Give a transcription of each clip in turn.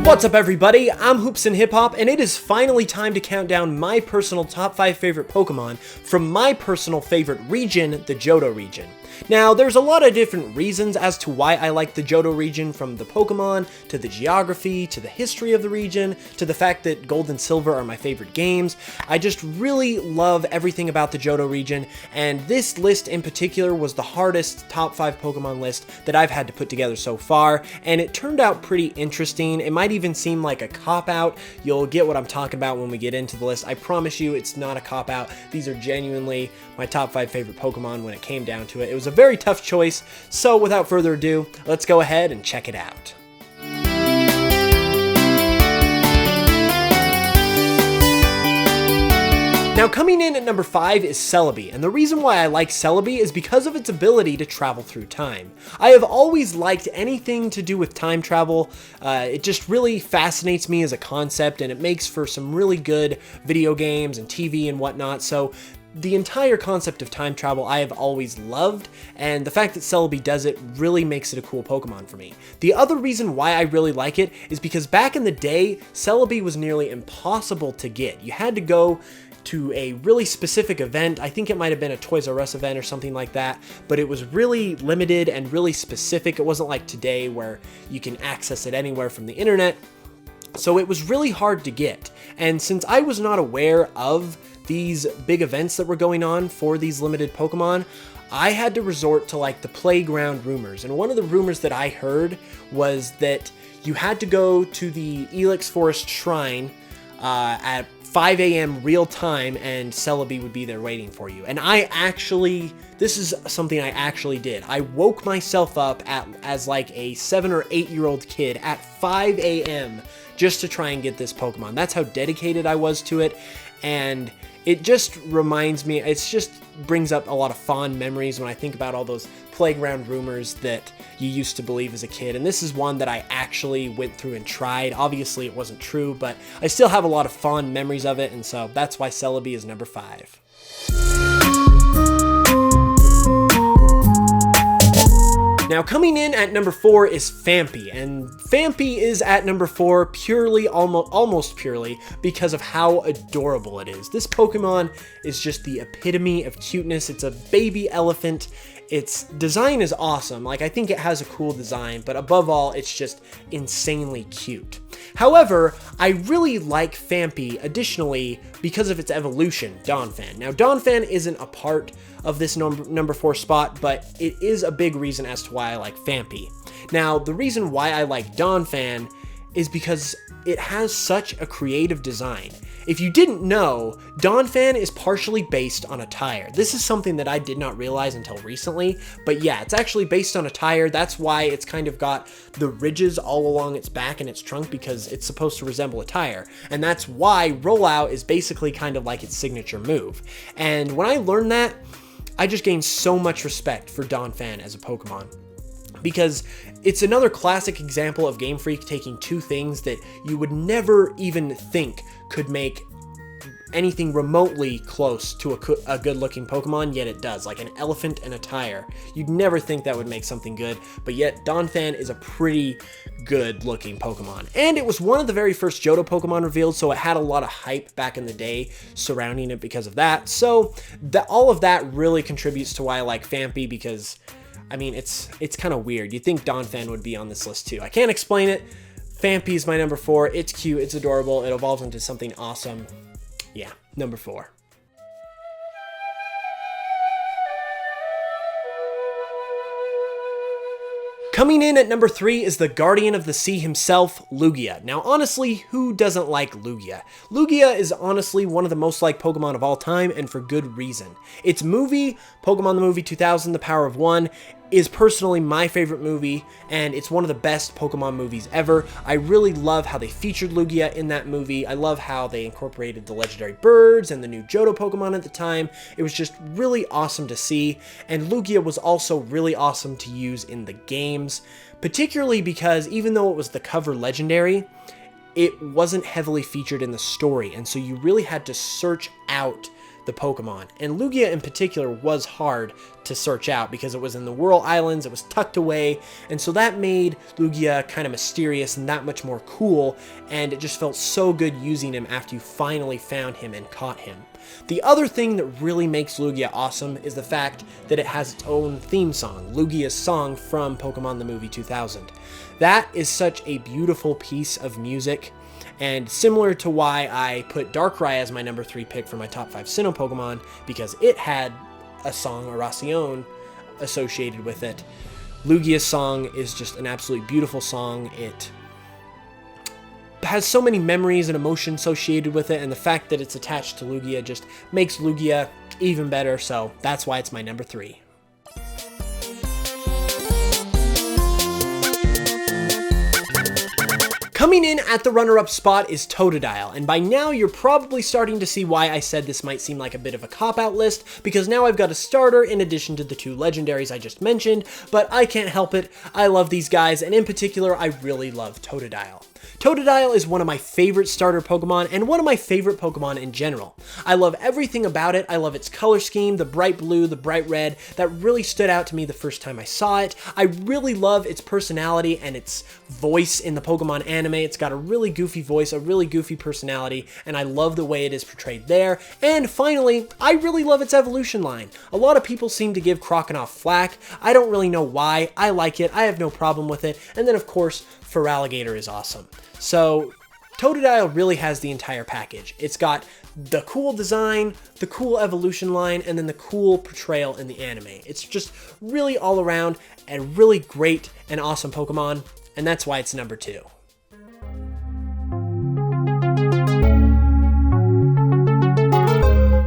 What's up everybody, I'm HoopsandHipHop, and it is finally time to count down my personal top 5 favorite Pokemon from my personal favorite region, the Johto region. Now, there's a lot of different reasons as to why I like the Johto region, from the Pokemon, to the geography, to the history of the region, to the fact that Gold and Silver are my favorite games. I just really love everything about the Johto region, and this list in particular was the hardest top 5 Pokemon list that I've had to put together so far, and it turned out pretty interesting. It might even seem like a cop-out. You'll get what I'm talking about when we get into the list. I promise you it's not a cop-out. These are genuinely my top 5 favorite Pokemon when it came down to it. It was a very tough choice, so without further ado, let's go ahead and check it out. Now, coming in at number 5 is Celebi, and the reason why I like Celebi is because of its ability to travel through time. I have always liked anything to do with time travel. It just really fascinates me as a concept, and it makes for some really good video games and TV and whatnot, so the entire concept of time travel I have always loved, and the fact that Celebi does it really makes it a cool Pokemon for me. The other reason why I really like it is because back in the day, Celebi was nearly impossible to get. You had to go to a really specific event. I think it might have been a Toys R Us event or something like that, but it was really limited and really specific. It wasn't like today where you can access it anywhere from the internet. So it was really hard to get. And since I was not aware of these big events that were going on for these limited Pokemon, I had to resort to like the playground rumors. And one of the rumors that I heard was that you had to go to the Elix Forest Shrine at 5 a.m. real time, and Celebi would be there waiting for you. And this is something I actually did. I woke myself up as like a 7 or 8 year old kid at 5 a.m. just to try and get this Pokemon. That's how dedicated I was to it, and it just reminds me, it just brings up a lot of fond memories when I think about all those playground rumors that you used to believe as a kid. And this is one that I actually went through and tried. Obviously it wasn't true, but I still have a lot of fond memories of it, and so that's why Celebi is number 5. Now, coming in at number 4 is Phanpy, and Phanpy is at number 4 purely, almost purely, because of how adorable it is. This Pokemon is just the epitome of cuteness. It's a baby elephant. Its design is awesome. Like, I think it has a cool design, but above all, it's just insanely cute. However, I really like Phanpy additionally because of its evolution, Donphan. Now, Donphan isn't a part of this number 4 spot, but it is a big reason as to why I like Phanpy. Now, the reason why I like Donphan is because it has such a creative design. If you didn't know, Donphan is partially based on a tire. This is something that I did not realize until recently, but yeah, it's actually based on a tire. That's why it's kind of got the ridges all along its back and its trunk, because it's supposed to resemble a tire. And that's why Rollout is basically kind of like its signature move. And when I learned that, I just gained so much respect for Donphan as a Pokemon, because it's another classic example of Game Freak taking two things that you would never even think could make anything remotely close to a good-looking Pokemon, yet it does, like an elephant and a tire. You'd never think that would make something good, but yet Donphan is a pretty good-looking Pokemon. And it was one of the very first Johto Pokemon revealed, so it had a lot of hype back in the day surrounding it because of that. So all of that really contributes to why I like Phanpy, because I mean, it's kind of weird. You'd think Donphan would be on this list too. I can't explain it. Phanpy is my number 4. It's cute, it's adorable, it evolves into something awesome. Yeah, number 4. Coming in at number 3 is the Guardian of the Sea himself, Lugia. Now, honestly, who doesn't like Lugia? Lugia is honestly one of the most liked Pokemon of all time, and for good reason. Its movie, Pokemon the Movie 2000, The Power of One, is personally my favorite movie, and it's one of the best Pokemon movies ever. I really love how they featured Lugia in that movie. I love how they incorporated the legendary birds and the new Johto Pokemon at the time. It was just really awesome to see, and Lugia was also really awesome to use in the games, particularly because even though it was the cover legendary, it wasn't heavily featured in the story, and so you really had to search out the Pokemon. And Lugia in particular was hard to search out because it was in the Whirl Islands, it was tucked away, and so that made Lugia kind of mysterious and that much more cool, and it just felt so good using him after you finally found him and caught him. The other thing that really makes Lugia awesome is the fact that it has its own theme song, Lugia's song from Pokemon the Movie 2000. That is such a beautiful piece of music, and similar to why I put Darkrai as my number 3 pick for my top 5 Sinnoh Pokemon, because it had a song, Oración, associated with it. Lugia's song is just an absolutely beautiful song. It has so many memories and emotion associated with it, and the fact that it's attached to Lugia just makes Lugia even better, so that's why it's my number 3. Coming in at the runner-up spot is Totodile, and by now you're probably starting to see why I said this might seem like a bit of a cop-out list, because now I've got a starter in addition to the 2 legendaries I just mentioned, but I can't help it. I love these guys, and in particular, I really love Totodile. Totodile is one of my favorite starter Pokemon and one of my favorite Pokemon in general. I love everything about it. I love its color scheme, the bright blue, the bright red. That really stood out to me the first time I saw it. I really love its personality and its voice in the Pokemon anime. It's got a really goofy voice, a really goofy personality, and I love the way it is portrayed there. And finally, I really love its evolution line. A lot of people seem to give Croconaw flack. I don't really know why. I like it. I have no problem with it. And then, of course, Feraligatr is awesome. So Totodile really has the entire package. It's got the cool design, the cool evolution line, and then the cool portrayal in the anime. It's just really all around a really great and awesome Pokemon, and that's why it's number 2.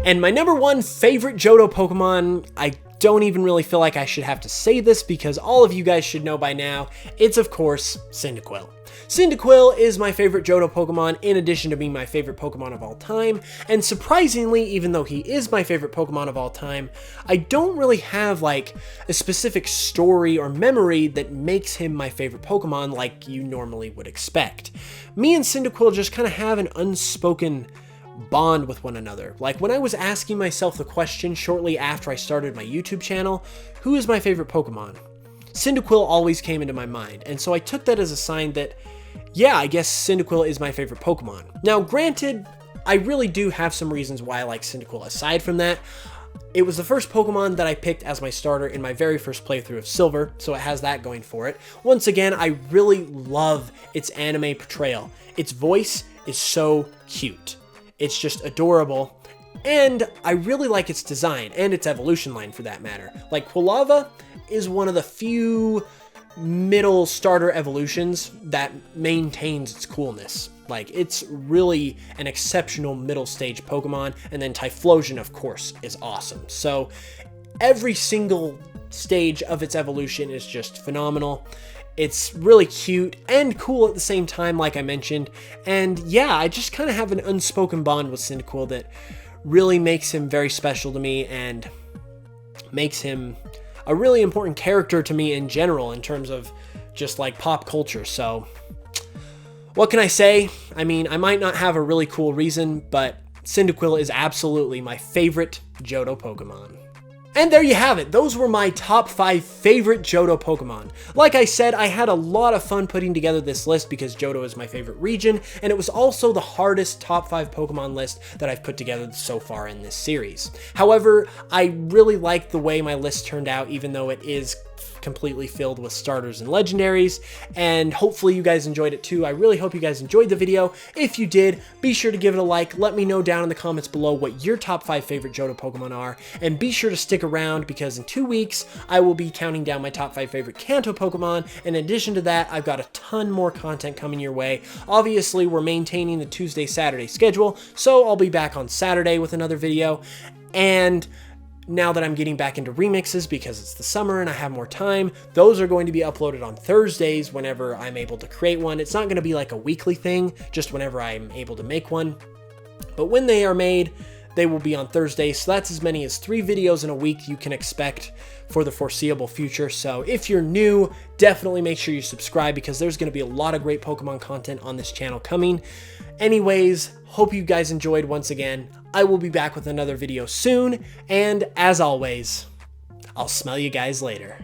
And my number 1 favorite Johto Pokemon, I don't even really feel like I should have to say this because all of you guys should know by now, it's of course Cyndaquil. Cyndaquil is my favorite Johto Pokemon in addition to being my favorite Pokemon of all time, and surprisingly, even though he is my favorite Pokemon of all time, I don't really have like a specific story or memory that makes him my favorite Pokemon like you normally would expect. Me and Cyndaquil just kind of have an unspoken bond with one another. Like when I was asking myself the question shortly after I started my YouTube channel, who is my favorite Pokemon? Cyndaquil always came into my mind, and so I took that as a sign that, yeah, I guess Cyndaquil is my favorite Pokemon. Now, granted, I really do have some reasons why I like Cyndaquil aside from that. It was the first Pokemon that I picked as my starter in my very first playthrough of Silver, so it has that going for it. Once again, I really love its anime portrayal. Its voice is so cute. It's just adorable, and I really like its design and its evolution line for that matter. Like Quilava is one of the few middle starter evolutions that maintains its coolness. Like it's really an exceptional middle stage Pokemon, and then Typhlosion of course is awesome. So every single stage of its evolution is just phenomenal. It's really cute and cool at the same time, like I mentioned. And yeah, I just kind of have an unspoken bond with Cyndaquil that really makes him very special to me and makes him a really important character to me in general in terms of just like pop culture. So what can I say? I mean, I might not have a really cool reason, but Cyndaquil is absolutely my favorite Johto Pokemon. And there you have it. Those were my top 5 favorite Johto Pokemon. Like I said, I had a lot of fun putting together this list because Johto is my favorite region, and it was also the hardest top 5 Pokemon list that I've put together so far in this series. However, I really like the way my list turned out, even though it is completely filled with starters and legendaries, and hopefully you guys enjoyed it too. I really hope you guys enjoyed the video. If you did, be sure to give it a like. Let me know down in the comments below what your top 5 favorite Johto Pokemon are, and be sure to stick around because in 2 weeks I will be counting down my top 5 favorite Kanto Pokemon. In addition to that, I've got a ton more content coming your way. Obviously, we're maintaining the Tuesday-Saturday schedule, so I'll be back on Saturday with another video. And now that I'm getting back into remixes because it's the summer and I have more time, those are going to be uploaded on Thursdays whenever I'm able to create one. It's not going to be like a weekly thing, just whenever I'm able to make one. But when they are made, they will be on Thursdays. So that's as many as 3 videos in a week you can expect for the foreseeable future. So if you're new, definitely make sure you subscribe because there's going to be a lot of great Pokemon content on this channel coming. Anyways, hope you guys enjoyed once again. I will be back with another video soon, and as always, I'll smell you guys later.